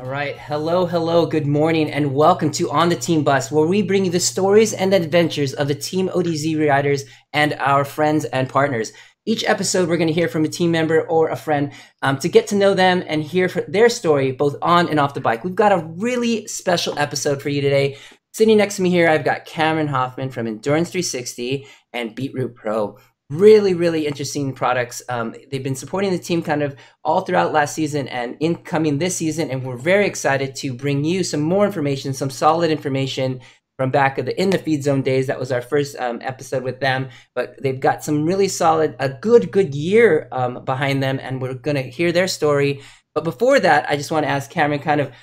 All right. Hello, hello, good morning, and welcome to On the Team Bus, where we bring you the stories and adventures of the Team ODZ riders and our friends and partners. Each episode, we're going to hear from a team member or a friend to get to know them and hear their story, both on and off the bike. We've got a really special episode for you today. Sitting next to me here, I've got Cameron Hoffman from Endurance 360 and Beetroot Pro. Really, really interesting products. They've been supporting the team kind of all throughout last season and incoming this season, and we're very excited to bring you some more information, some solid information from back in the feed zone days. That was our first episode with them, but they've got some really solid, a good year behind them, and we're gonna hear their story. But before that, I just want to ask Cameron kind of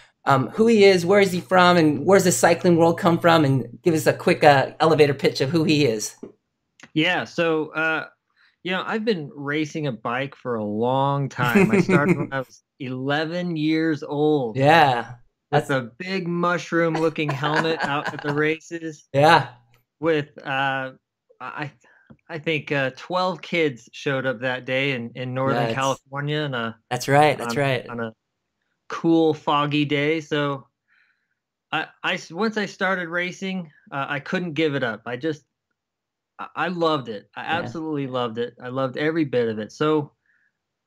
who he is, where is he from, and where's the cycling world come from, and give us a quick elevator pitch of who he is. Yeah, so I've been racing a bike for a long time. I started when I was 11 years old. Yeah. With a big mushroom-looking helmet out at the races. Yeah. With I think 12 kids showed up that day in Northern California. That's right. On a cool, foggy day. So once I started racing, I couldn't give it up. I loved it. I absolutely loved it. I loved every bit of it. So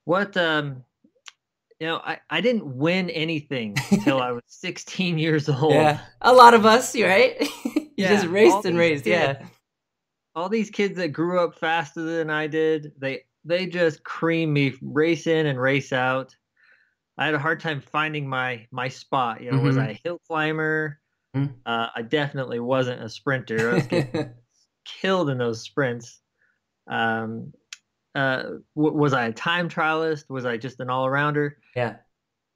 what, I didn't win anything until I was 16 years old. Yeah. A lot of us, right? You just raced and raced. Yeah. All these kids that grew up faster than I did, they just creamed me race in and race out. I had a hard time finding my spot. Was I a hill climber? I definitely wasn't a sprinter. I was getting killed in those sprints. Was I a time trialist? Was I just an all-arounder? Yeah.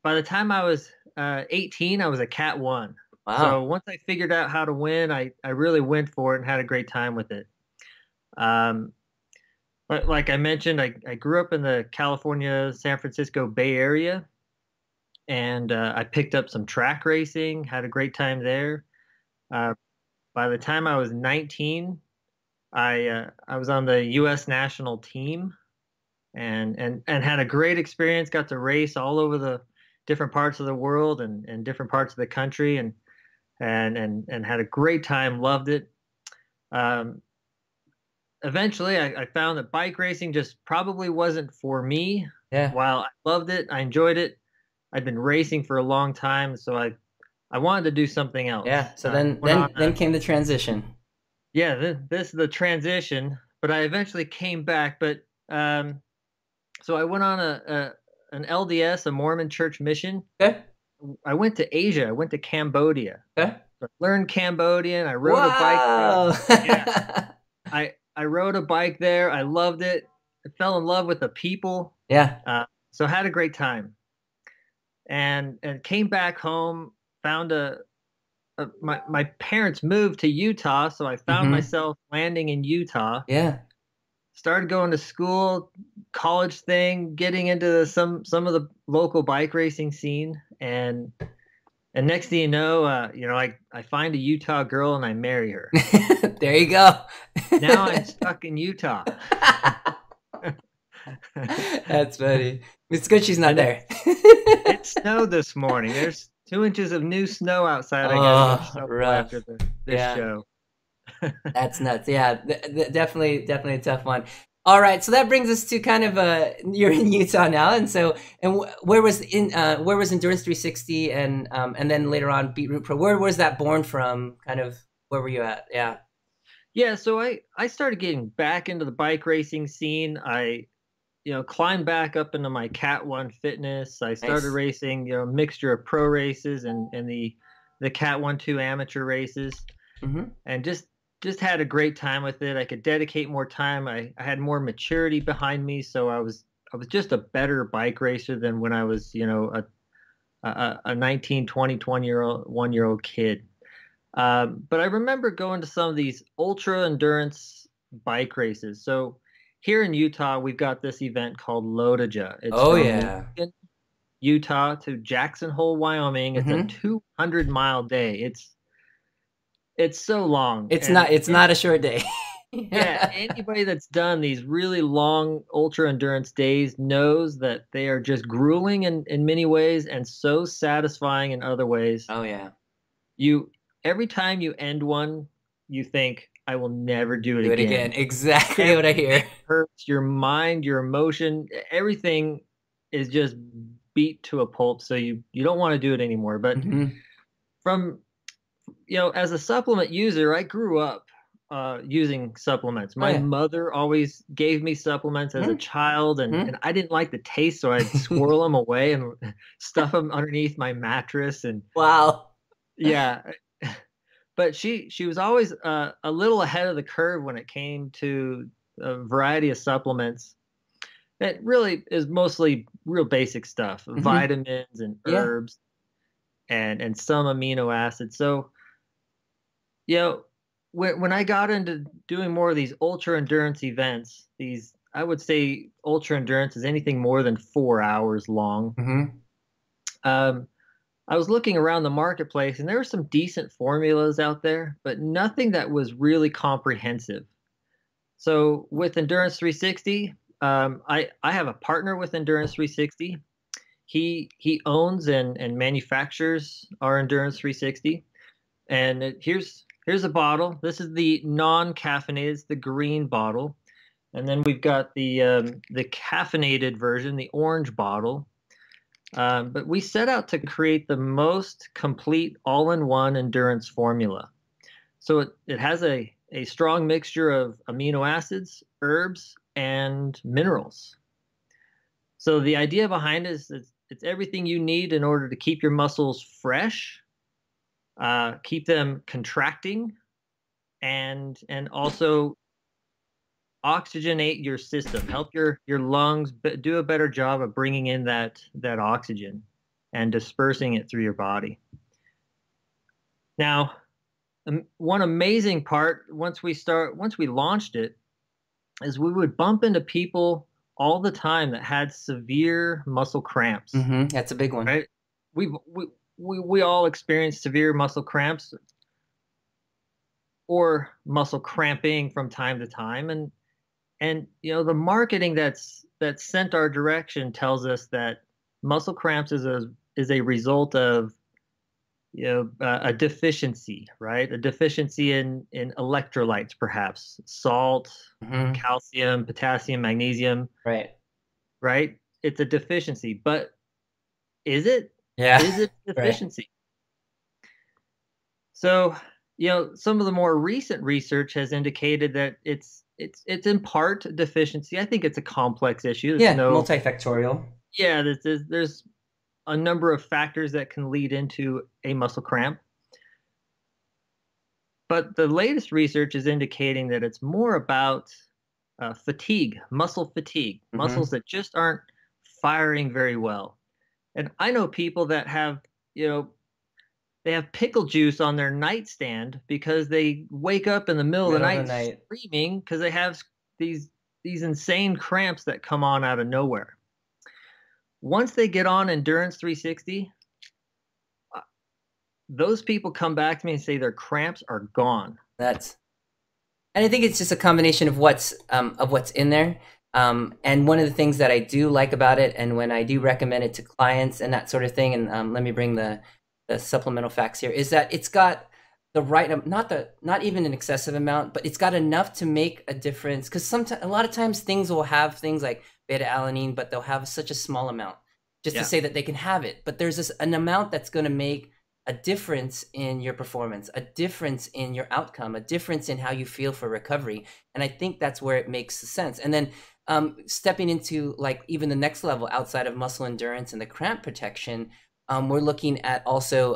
By the time I was 18, I was a Cat 1. Wow. So once I figured out how to win, I really went for it and had a great time with it. But like I mentioned, I grew up in the California, San Francisco Bay Area, and I picked up some track racing, had a great time there. By the time I was 19, I was on the U.S. national team, and had a great experience. Got to race all over the different parts of the world and different parts of the country, and had a great time. Loved it. Eventually, I found that bike racing just probably wasn't for me. Yeah. While I loved it, I enjoyed it. I'd been racing for a long time, so I wanted to do something else. Yeah. So then came the transition. Yeah, this is the transition, but I eventually came back. But so I went on an LDS, a Mormon church mission. Okay. I went to Asia. I went to Cambodia. Okay. I learned Cambodian. I rode a bike there. Yeah. I rode a bike there. I loved it. I fell in love with the people. Yeah. So I had a great time. And came back home, found my parents moved to Utah, so I found myself landing in Utah. Yeah. Started going to school, college thing, getting into some of the local bike racing scene, and next thing you know, I find a Utah girl and I marry her. There you go. Now I'm stuck in Utah. That's funny. It's good she's not there. It snowed this morning. There's 2 inches of new snow outside. I gotta go rough. After this show. That's nuts. Yeah, definitely a tough one. All right, so that brings us to kind of you're in Utah now, and where was Endurance 360 and then later on Beetroot Pro? Where was that born from? Kind of where were you at? Yeah. Yeah, so I started getting back into the bike racing scene. I climbed back up into my Cat 1 fitness. I started racing, a mixture of pro races and the Cat 1-2 amateur races, and just had a great time with it. I could dedicate more time. I had more maturity behind me, so I was just a better bike racer than when I was, a 19, 20, 21-year-old kid. But I remember going to some of these ultra endurance bike races. So here in Utah, we've got this event called Lotaja. It's from Utah to Jackson Hole, Wyoming. It's a 200-mile day. It's so long. It's not a short day. Yeah, Yeah. anybody that's done these really long ultra endurance days knows that they are just grueling in many ways and so satisfying in other ways. Oh yeah. You every time you end one, you think, I will never do it Do it again. again. Exactly what I Everything hear. hurts, your mind, your emotion, everything is just beat to a pulp. So you don't want to do it anymore. But Hmm. from as a supplement user, I grew up using supplements. Oh My yeah. mother always gave me supplements as a child, and Hmm. I didn't like the taste, so I'd swirl them away and stuff them underneath my mattress. And Wow. yeah, but she was always a little ahead of the curve when it came to a variety of supplements. It really is mostly real basic stuff, Hmm. vitamins and Yeah. herbs and some amino acids. So you know, when I got into doing more of these ultra endurance events, these I would say ultra endurance is anything more than 4 hours long. Hmm. Um, I was looking around the marketplace, and there were some decent formulas out there, but nothing that was really comprehensive. So with Endurance 360, I have a partner with Endurance 360. He owns and manufactures our Endurance 360. And here's a bottle. This is the non-caffeinated, it's the green bottle. And then we've got the caffeinated version, the orange bottle. But we set out to create the most complete all-in-one endurance formula. So it has a strong mixture of amino acids, herbs, and minerals. So the idea behind it is it's everything you need in order to keep your muscles fresh, keep them contracting, and also oxygenate your system, help your lungs do a better job of bringing in that oxygen and dispersing it through your body. Now, one amazing part once we launched it is we would bump into people all the time that had severe muscle cramps, Hmm. That's a big one. right? We all experience severe muscle cramps or muscle cramping from time to time, and the marketing that's sent our direction tells us that muscle cramps is a result of a deficiency, right? A deficiency in electrolytes, perhaps salt, Hmm. calcium, potassium, magnesium, Right. right? It's a deficiency, but is it? Yeah. Is it a Right. deficiency? So, some of the more recent research has indicated that it's in part deficiency. I think it's a complex issue. It's Yeah. no, Multifactorial. yeah, there's a number of factors that can lead into a muscle cramp. But the latest research is indicating that it's more about fatigue, muscle fatigue, muscles Hmm. that just aren't firing very well. And I know people that have, you know, they have pickle juice on their nightstand because they wake up in the middle of the Middle of the night night. screaming because they have these these insane cramps that come on out of nowhere. Once they get on Endurance 360, uh, those people come back to me and say their cramps are gone. That's and I think it's just a combination of what's in there. And one of the things that I do like about it, and when I do recommend it to clients and that sort of thing, and let me bring the supplemental facts here, is that it's got the right not even an excessive amount, but it's got enough to make a difference. Because sometimes a lot of times things will have things like beta alanine, but they'll have such a small amount just to Yeah. say that they can have it. But there's an amount that's going to make a difference in your performance, a difference in your outcome, a difference in how you feel for recovery. And I think that's where it makes sense. And then stepping into like even the next level outside of muscle endurance and the cramp protection, we're looking at also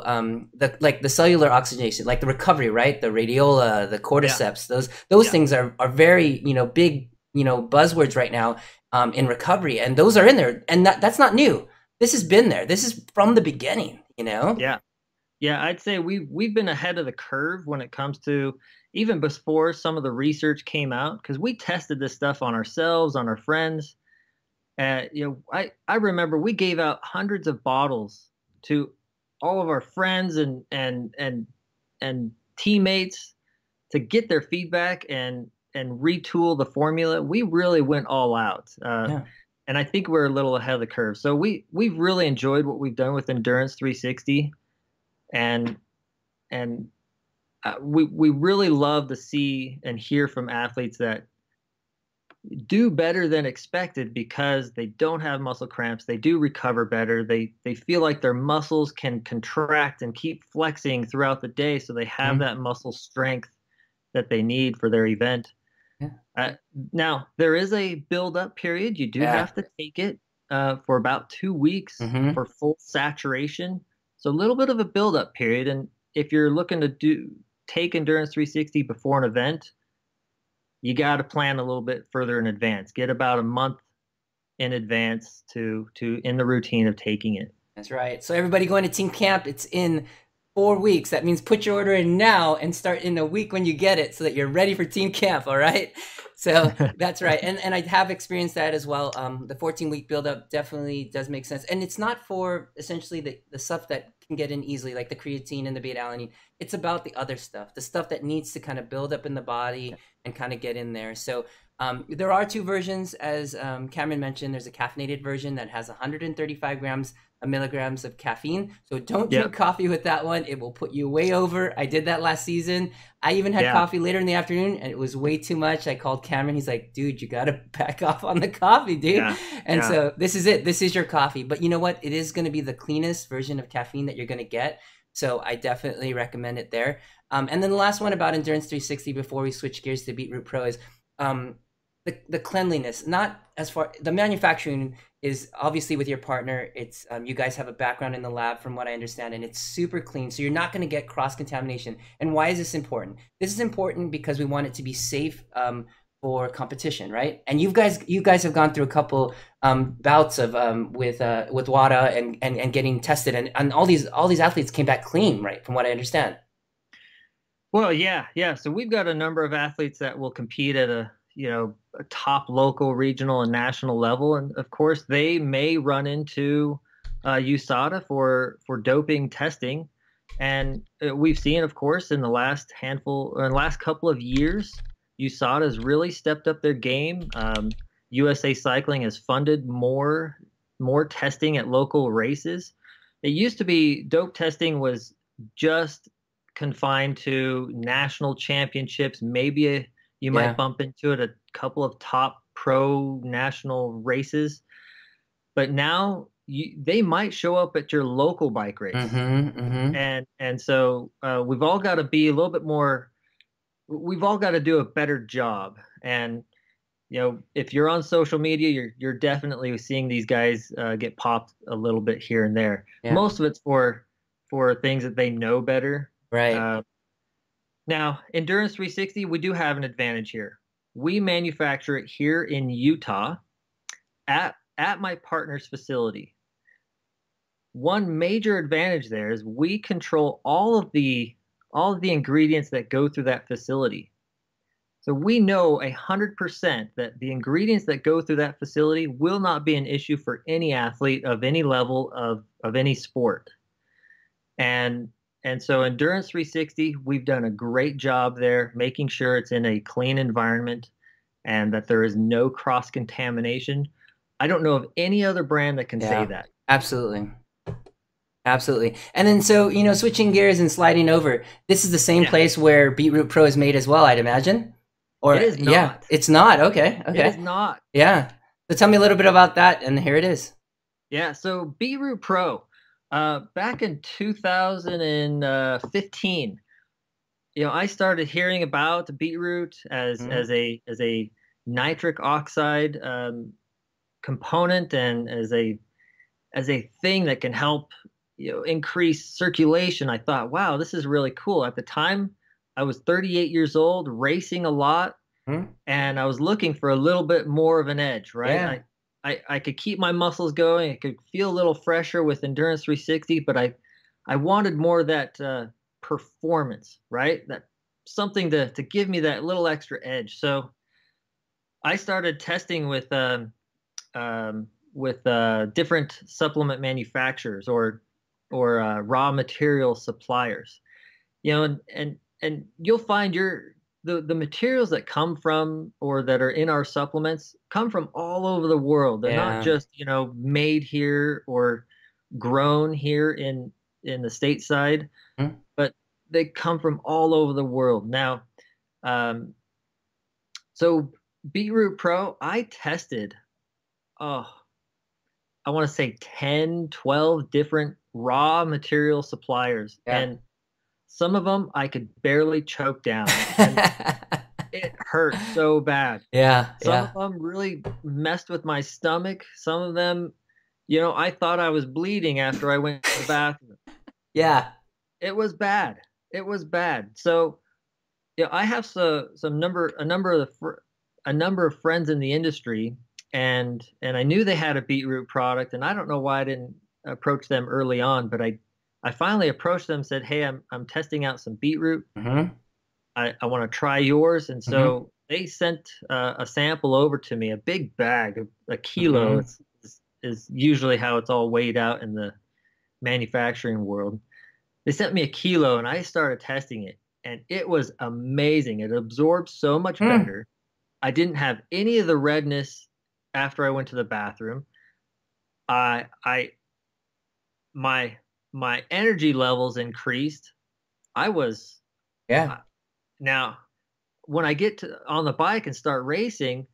the cellular oxygenation, like the recovery, right? The radiola, the Yeah. cordyceps, those Yeah. things are very big buzzwords right now in recovery, and those are in there, and that's not new. This has been there. This is from the beginning. Yeah. Yeah, I'd say we've been ahead of the curve when it comes to even before some of the research came out because we tested this stuff on ourselves, on our friends. I remember we gave out hundreds of bottles to all of our friends and teammates to get their feedback, and and retool the formula, we really went all out. Yeah. And I think we're a little ahead of the curve. So we've really enjoyed what we've done with Endurance 360, and and we really love to see and hear from athletes that do better than expected because they don't have muscle cramps. They do recover better. They feel like their muscles can contract and keep flexing throughout the day, so they have Mhm. that muscle strength that they need for their event. Yeah. Uh, Now, there is a build-up period. You do Yeah. have to take it for about 2 weeks Hmm. for full saturation. So a little bit of a build-up period. And if you're looking to take Endurance 360 before an event, you got to plan a little bit further in advance. Get about a month in advance to in the routine of taking it. That's right. So everybody going to team camp, it's in 4 weeks. That means put your order in now and start in a week when you get it so that you're ready for team camp. All right. So that's right. And I have experienced that as well. The 14-week buildup definitely does make sense. And it's not for essentially the stuff that can get in easily, like the creatine and the beta alanine. It's about the other stuff, the stuff that needs to kind of build up in the body and kind of get in there. So there are two versions, as Cameron mentioned. There's a caffeinated version that has 135 grams milligrams of caffeine. So don't drink Yep. coffee with that one. It will put you way over. I did that last season. I even had Yeah. coffee later in the afternoon and it was way too much. I called Cameron. He's like, dude, you got to back off on the coffee, dude. Yeah. And Yeah. so this is it. This is your coffee. But you know what? It is going to be the cleanest version of caffeine that you're going to get. So I definitely recommend it there. And then the last one about Endurance 360 before we switch gears to Beetroot Pro is the cleanliness. Not as far, the manufacturing is obviously with your partner. It's you guys have a background in the lab from what I understand, and it's super clean, so you're not going to get cross contamination. And why is this important? This is important because we want it to be safe for competition, right? And you guys have gone through a couple bouts of with WADA and getting tested, and all these athletes came back clean, right, from what I understand. Well, yeah, yeah. So we've got a number of athletes that will compete at a top local, regional, and national level, and of course they may run into USADA for doping testing, and we've seen, of course, in the last couple of years, USADA has really stepped up their game. USA Cycling has funded more testing at local races. It used to be dope testing was just confined to national championships. You might Yeah. bump into it a couple of top pro national races, but now they might show up at your local bike race. Mm-hmm. Mm-hmm. And so we've all got to be a little bit more. We've all got to do a better job. And if you're on social media, you're definitely seeing these guys get popped a little bit here and there. Yeah. Most of it's for things that they know better. Right. Uh, Now, Endurance 360, we do have an advantage here. We manufacture it here in Utah at my partner's facility. One major advantage there is we control all of the ingredients that go through that facility. So we know 100% that the ingredients that go through that facility will not be an issue for any athlete of any level of any sport. And and so Endurance 360, we've done a great job there, making sure it's in a clean environment and that there is no cross contamination. I don't know of any other brand that can say Yeah. that. Absolutely. Absolutely. And then so, switching gears and sliding over, this is the same Yeah, place where Beetroot Pro is made as well, I'd imagine. it Or is yeah, not. it's not. Okay. It is Okay. not. Yeah. So tell me a little bit about that, and here it is. Yeah, so Beetroot Pro, back in 2015, I started hearing about beetroot as Mhm. as a nitric oxide component and as a thing that can help increase circulation. I thought, wow, this is really cool. At the time, I was 38 years old, racing a lot, Mhm. and I was looking for a little bit more of an edge, right? Yeah. I could keep my muscles going. I could feel a little fresher with Endurance 360, but I wanted more of that performance, right? That something to give me that little extra edge. So I started testing with different supplement manufacturers or raw material suppliers. And you'll find the materials that come from or that are in our supplements come from all over the world. They're not Yeah. just, made here or grown here in the stateside, Hmm? but they come from all over the world. Now, um, so Beetroot Pro, I tested, oh, I want to say 10, 12 different raw material suppliers, Yeah. and some of them I could barely choke down, and it hurt so bad. Yeah. Some of Yeah. them really messed with my stomach. Some of them, I thought I was bleeding after I went to the bathroom. Yeah. It was bad. It was bad. So, yeah, I have a number of friends in the industry, and I knew they had a beetroot product, and I don't know why I didn't approach them early on, but I finally approached them and said, "Hey, I'm testing out some beetroot. Hmm. I want to try yours." And Hmm. so they sent a sample over to me, a big bag, a kilo. Hmm. Is usually how it's all weighed out in the manufacturing world. They sent me a kilo, and I started testing it, and it was amazing. It absorbed so much Hmm. better. I didn't have any of the redness after I went to the bathroom. I my my energy levels increased. I was Yeah. uh, now when I get to on the bike and start racing,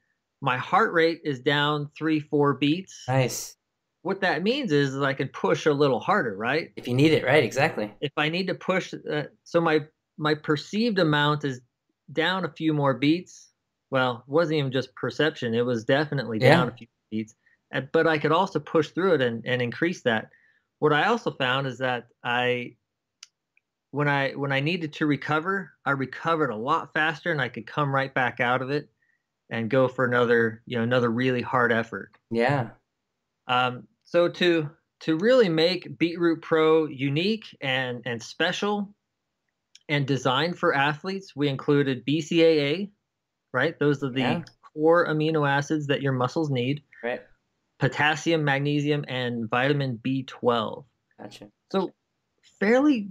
my heart rate is down 3, 4 beats. Nice. What that means is I can push a little harder, right? If you need it, right? Exactly. If I need to push, so my perceived amount is down a few more beats. Well, it wasn't even just perception; it was definitely down Yeah. a few beats. But I could also push through it and increase that. What I also found is that when I needed to recover, I recovered a lot faster, and I could come right back out of it and go for another really hard effort. Yeah. So to really make Beetroot Pro unique and special and designed for athletes, we included BCAA, right? Those are Yeah. the core amino acids that your muscles need, Right. potassium, magnesium, and vitamin B12. Gotcha. So fairly,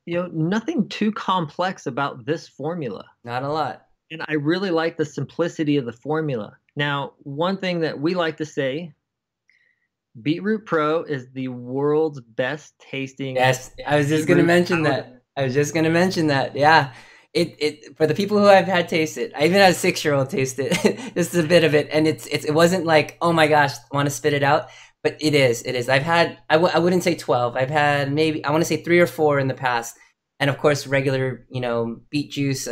nothing too complex about this formula. Not a lot. And I really like the simplicity of the formula. Now, one thing that we like to say, Beetroot Pro is the world's best tasting Yes, I was just gonna beetroot mention powder. that. I was just gonna mention that. Yeah, it for the people who I've had taste it. I even had a 6-year-old taste it. Just a bit of it, and it wasn't like, oh my gosh, want to spit it out. But it is. It is. I've had. I wouldn't say 12. I've had maybe, I want to say 3 or 4 in the past, and of course regular beet juice,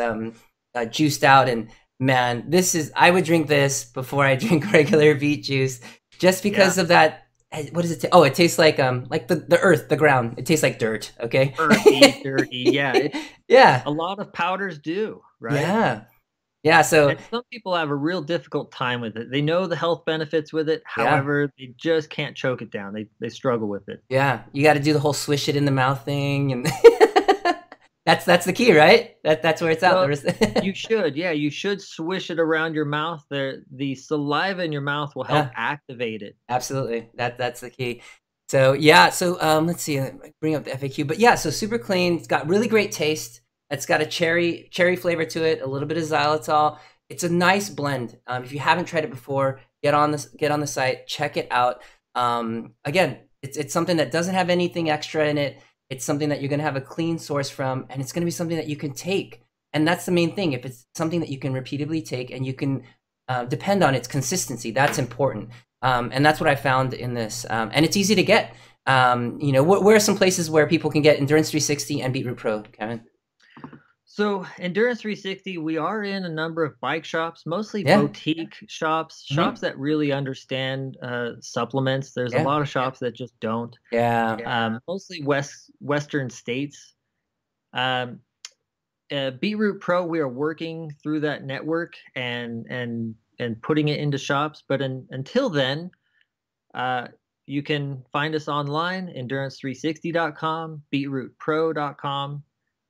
juiced out. And man, this is. I would drink this before I drink regular beet juice, just Yeah, because of that. What does it taste? Oh, it tastes like the earth, the ground. It tastes like dirt. Okay. earthy, dirty. Yeah, Yeah. a lot of powders do, right? Yeah. Yeah. So And some people have a real difficult time with it. They know the health benefits with it, yeah. however, they just can't choke it down. They struggle with it. Yeah. You got to do the whole swish it in the mouth thing, and that's the key, right? That's where it's out. Well, you should, yeah, you should swish it around your mouth. The saliva in your mouth will help Yeah. activate it. Absolutely. That's the key. So yeah, so let's see, bring up the FAQ. But yeah, so super clean. It's got really great taste. It's got a cherry flavor to it, a little bit of xylitol. It's a nice blend. If you haven't tried it before, get on the site, check it out. Again, it's something that doesn't have anything extra in it. It's something that you're gonna have a clean source from, and it's gonna be something that you can take. And that's the main thing. If it's something that you can repeatedly take and you can depend on its consistency, that's important. And that's what I found in this. And it's easy to get. Where are some places where people can get Endurance 360 and Beetroot Pro, Kevin? So Endurance 360, we are in a number of bike shops, mostly Yeah. boutique shops, Mhm. shops that really understand supplements. There's a Yeah. lot of shops that just don't. Yeah. Mostly Western states. Um, Beetroot Pro, we are working through that network and putting it into shops. But until then, uh, you can find us online, endurance360.com, beetrootpro.com,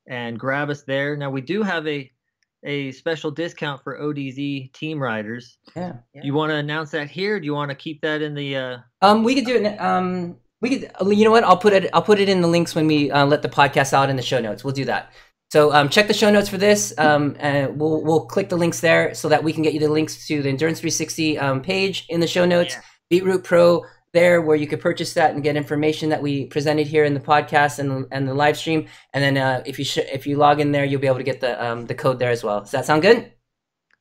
and grab us there. Now we do have a special discount for ODZ team riders. Yeah. You want to announce that here? Do you want to keep that in the? We could do it. We could. You know what? I'll put it in the links when we let the podcast out in the show notes. We'll do that. So check the show notes for this, and we'll click the links there so that we can get you the links to the Endurance 360 page in the show notes. Yeah. Beetroot Pro there, where you could purchase that and get information that we presented here in the podcast and the live stream. And then if you log in there, you'll be able to get the code there as well. Does that sound good?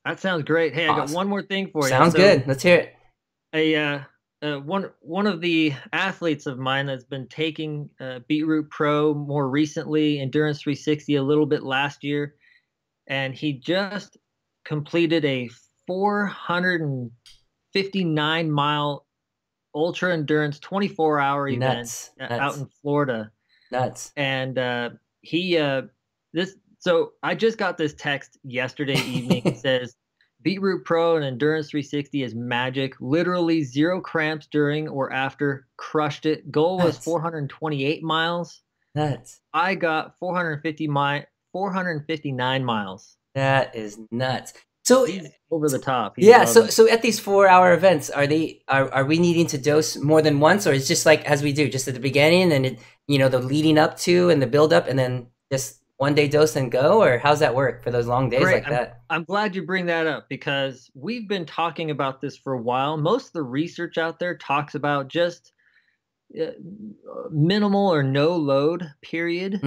That sounds great. Hey, Awesome. I got one more thing for you. Sounds good. Let's hear it. One of the athletes of mine that's been taking Beetroot Pro more recently, Endurance 360 a little bit last year, and he just completed a 459-mile ultra endurance 24-hour event out in Florida. Nuts. And so I just got this text yesterday evening. It says, Beetroot Pro and Endurance 360 is magic. Literally 0 cramps during or after. Crushed it. Goal was 428 miles. Nuts. I got 459 miles. That is nuts. So he's over the top. So at these 4-hour events, are we needing to dose more than once, or is just like as we do, just at the beginning and the leading up to and the build up, and then just one day dose and go, or how's that work for those long days like that? I'm glad you bring that up, because we've been talking about this for a while. Most of the research out there talks about just minimal or no load period.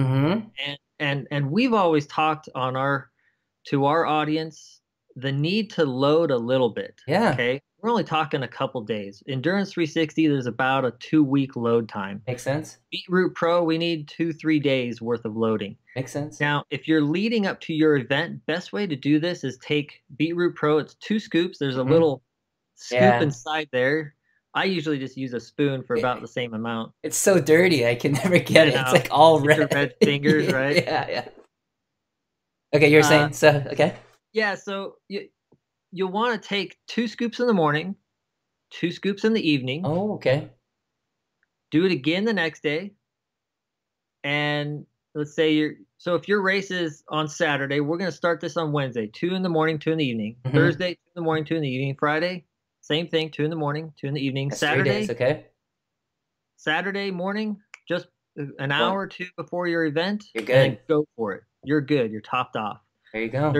And we've always talked to our audience the need to load a little bit. Yeah. Okay. We're only talking a couple days. Endurance 360, there's about a 2-week load time. Makes sense. Beetroot Pro, we need 2-3 days worth of loading. Makes sense. Now, if you're leading up to your event, best way to do this is take Beetroot Pro. It's 2 scoops. There's a little scoop inside there. I usually just use a spoon for about the same amount. It's so dirty. I can never get it. It's like all red. Red fingers, right? Yeah. Okay, you're saying so. Okay. Yeah, so you'll want to take 2 scoops in the morning, 2 scoops in the evening. Oh, okay. Do it again the next day. And let's say if your race is on Saturday, we're going to start this on Wednesday, 2 in the morning, 2 in the evening. Thursday, 2 in the morning, 2 in the evening. Friday, same thing, 2 in the morning, 2 in the evening. That's Saturday, 3 days, okay. Saturday morning, just an hour or 2 before your event. You're good. And go for it. You're good. You're topped off. There you go.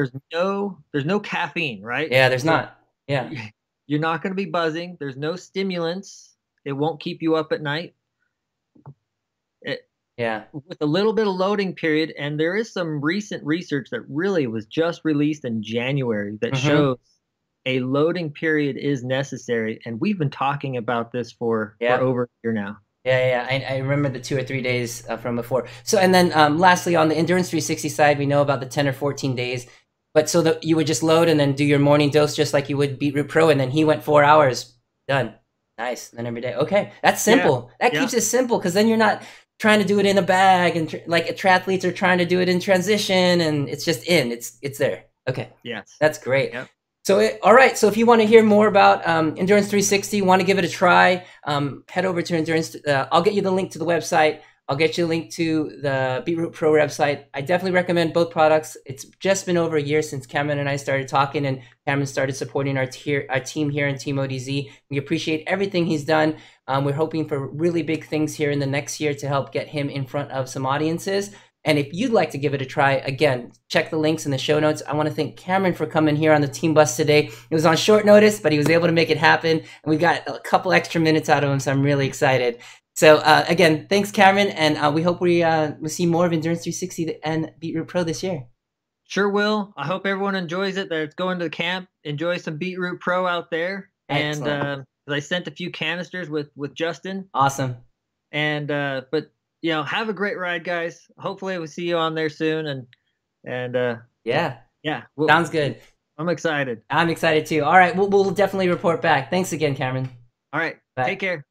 There's no caffeine, right? Yeah, there's not. Yeah. You're not going to be buzzing. There's no stimulants. It won't keep you up at night. With a little bit of loading period, and there is some recent research that really was just released in January that shows a loading period is necessary, and we've been talking about this for over a year now. Yeah. I remember the 2 or 3 days from before. So, and then lastly, on the Endurance 360 side, we know about the 10 or 14 days. But so that you would just load and then do your morning dose just like you would Beetroot Pro, and then he went 4 hours, done. Nice. And then every day. Okay, that's simple. That keeps it simple, because then you're not trying to do it in a bag and like triathletes are trying to do it in transition, and it's just it's there. Okay. Yes. That's great. Yep. So, all right. So if you want to hear more about Endurance 360, want to give it a try, head over to Endurance. I'll get you the link to the website. I'll get you a link to the Beetroot Pro website. I definitely recommend both products. It's just been over a year since Cameron and I started talking, and Cameron started supporting our team here in Team ODZ. We appreciate everything he's done. We're hoping for really big things here in the next year to help get him in front of some audiences. And if you'd like to give it a try, again, check the links in the show notes. I want to thank Cameron for coming here on the team bus today. It was on short notice, but he was able to make it happen. And we got a couple extra minutes out of him, so I'm really excited. So again, thanks, Cameron, and we hope we'll see more of Endurance 360 and Beetroot Pro this year. Sure will. I hope everyone enjoys it. That's going to the camp. Enjoy some Beetroot Pro out there. Excellent. And I sent a few canisters with Justin. Awesome. And but have a great ride, guys. Hopefully we'll see you on there soon. And yeah. Well, sounds good. I'm excited. I'm excited too. All right, we'll definitely report back. Thanks again, Cameron. All right. Bye. Take care.